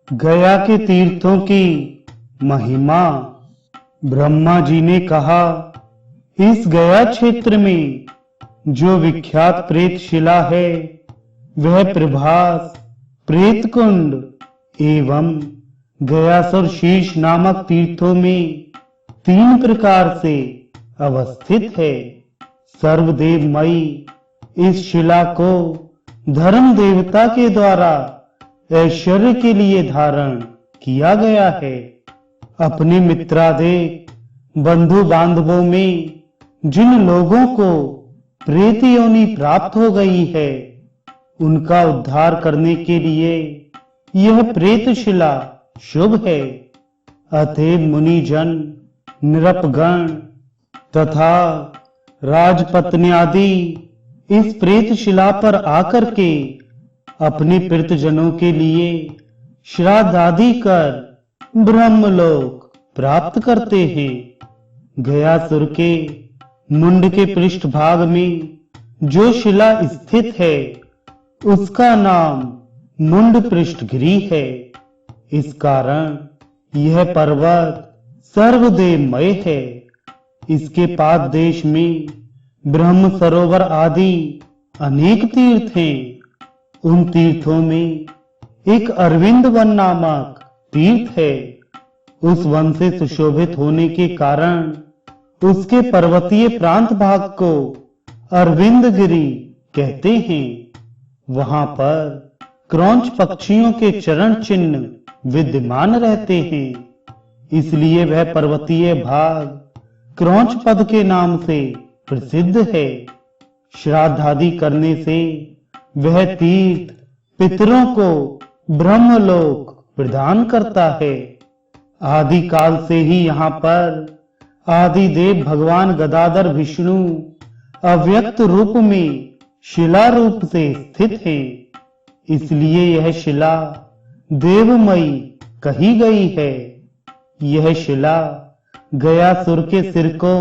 गया के तीर्थों की महिमा। ब्रह्मा जी ने कहा, इस गया क्षेत्र में जो विख्यात प्रेत शिला है वह प्रभास, प्रेत कुंड एवं गयासुर शीश नामक तीर्थों में 3 प्रकार से अवस्थित है। सर्वदेवमयी इस शिला को धर्म देवता के द्वारा ऐश्वर्य के लिए धारण किया गया है। अपने मित्रादिक बंधु बांधवों में जिन लोगों को प्रेत योनि प्राप्त हो गई है उनका उद्धार करने के लिए यह प्रेत शिला शुभ है। अतएव मुनिजन, नृपगण तथा राजपत्नी आदि इस प्रेत शिला पर आकर के अपने प्रेतजनों के लिए श्राद्ध आदि कर ब्रह्मलोक प्राप्त करते हैं। गयासुर के मुंड के पृष्ठभाग में जो शिला स्थित है उसका नाम मुंड पृष्ठगिरी है। इस कारण यह पर्वत सर्वदेवमय है। इसके पाद देश में ब्रह्म सरोवर आदि अनेक तीर्थ हैं। उन तीर्थों में एक अरविंद वन नामक तीर्थ है। उस वन से सुशोभित होने के कारण उसके पर्वतीय प्रांत भाग को अरविंदगिरी कहते हैं। वहां पर क्रौंच पक्षियों के चरण चिन्ह विद्यमान रहते हैं, इसलिए वह पर्वतीय भाग क्रौंच पद के नाम से प्रसिद्ध है। श्राद्ध आदि करने से वह तीर्थ पितरों को ब्रह्मलोक प्रदान करता है। आदि काल से ही यहाँ पर आदिदेव भगवान गदाधर विष्णु अव्यक्त रूप में शिला रूप से स्थित हैं। इसलिए यह शिला देवमयी कही गई है। यह शिला गयासुर के सिर को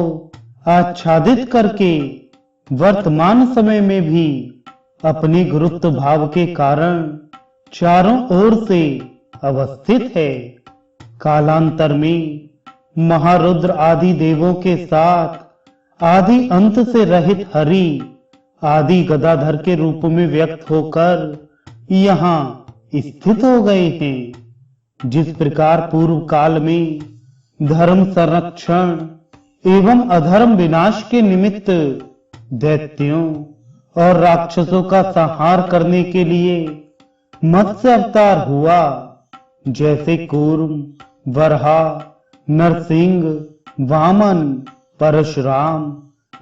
आच्छादित करके वर्तमान समय में भी अपने गुरुत्व भाव के कारण चारों ओर से अवस्थित है। कालांतर में महारुद्र आदि देवों के साथ आदि अंत से रहित हरि आदि गदाधर के रूप में व्यक्त होकर यहाँ स्थित हो गए हैं। जिस प्रकार पूर्व काल में धर्म संरक्षण एवं अधर्म विनाश के निमित्त दैत्यों और राक्षसों का संहार करने के लिए मत्स्य अवतार हुआ, जैसे कूर्म, वराह, नरसिंह, वामन, परशुराम,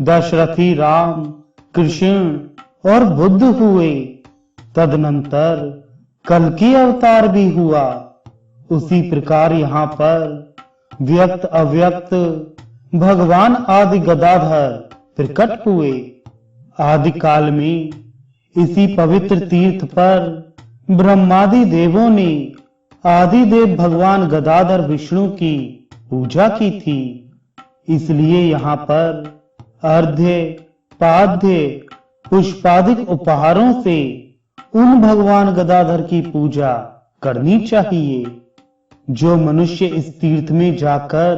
दशरथी राम, कृष्ण और बुद्ध हुए, तदनंतर कल्कि अवतार भी हुआ। उसी प्रकार यहाँ पर व्यक्त अव्यक्त भगवान आदि गदाधर प्रकट हुए। आदि काल में इसी पवित्र तीर्थ पर ब्रह्मादि देवों ने आदिदेव भगवान गदाधर विष्णु की पूजा की थी। इसलिए यहाँ पर अर्घ्य, पाद्य, पुष्पादिक उपहारों से उन भगवान गदाधर की पूजा करनी चाहिए। जो मनुष्य इस तीर्थ में जाकर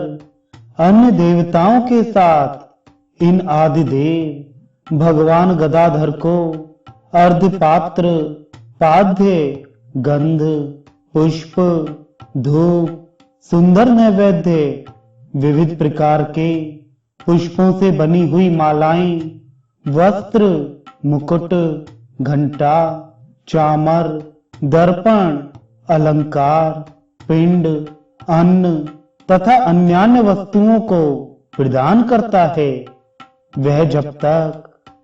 अन्य देवताओं के साथ इन आदिदेव भगवान गदाधर को अर्घ्य पात्र, पाद्य, गंध, पुष्प, धूप, सुंदर नैवेद्य, विविध प्रकार के पुष्पों से बनी हुई मालाएं, वस्त्र, मुकुट, घंटा, चामर, दर्पण, अलंकार, पिंड, अन्न तथा अन्यान्य वस्तुओं को प्रदान करता है। वह जब तक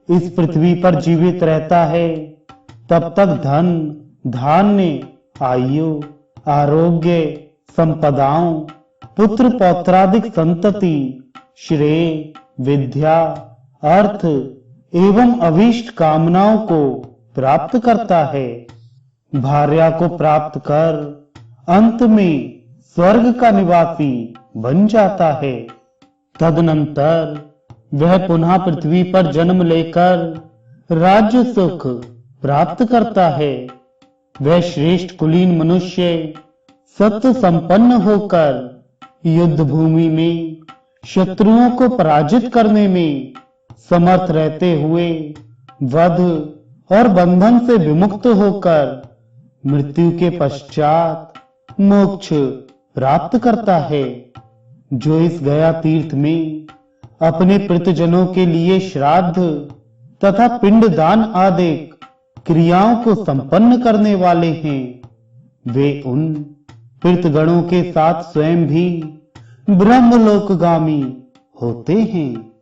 इस पृथ्वी पर जीवित रहता है तब तक धन, धान्य, आयु, आरोग्य, संपदाओं, पुत्र पौत्रादिक संतति, श्रेय, विद्या, अर्थ एवं अभीष्ट कामनाओं को प्राप्त करता है। भार्या को प्राप्त कर अंत में स्वर्ग का निवासी बन जाता है। तदनंतर वह पुनः पृथ्वी पर जन्म लेकर राज्य सुख प्राप्त करता है। वह श्रेष्ठ कुलीन मनुष्य सत्य संपन्न होकर युद्ध भूमि में शत्रुओं को पराजित करने में समर्थ रहते हुए वध और बंधन से विमुक्त होकर मृत्यु के पश्चात मोक्ष प्राप्त करता है। जो इस गया तीर्थ में अपने पितृजनों के लिए श्राद्ध तथा पिंडदान आदि क्रियाओं को संपन्न करने वाले हैं, वे उन पितृगणों के साथ स्वयं भी ब्रह्मलोकगामी होते हैं।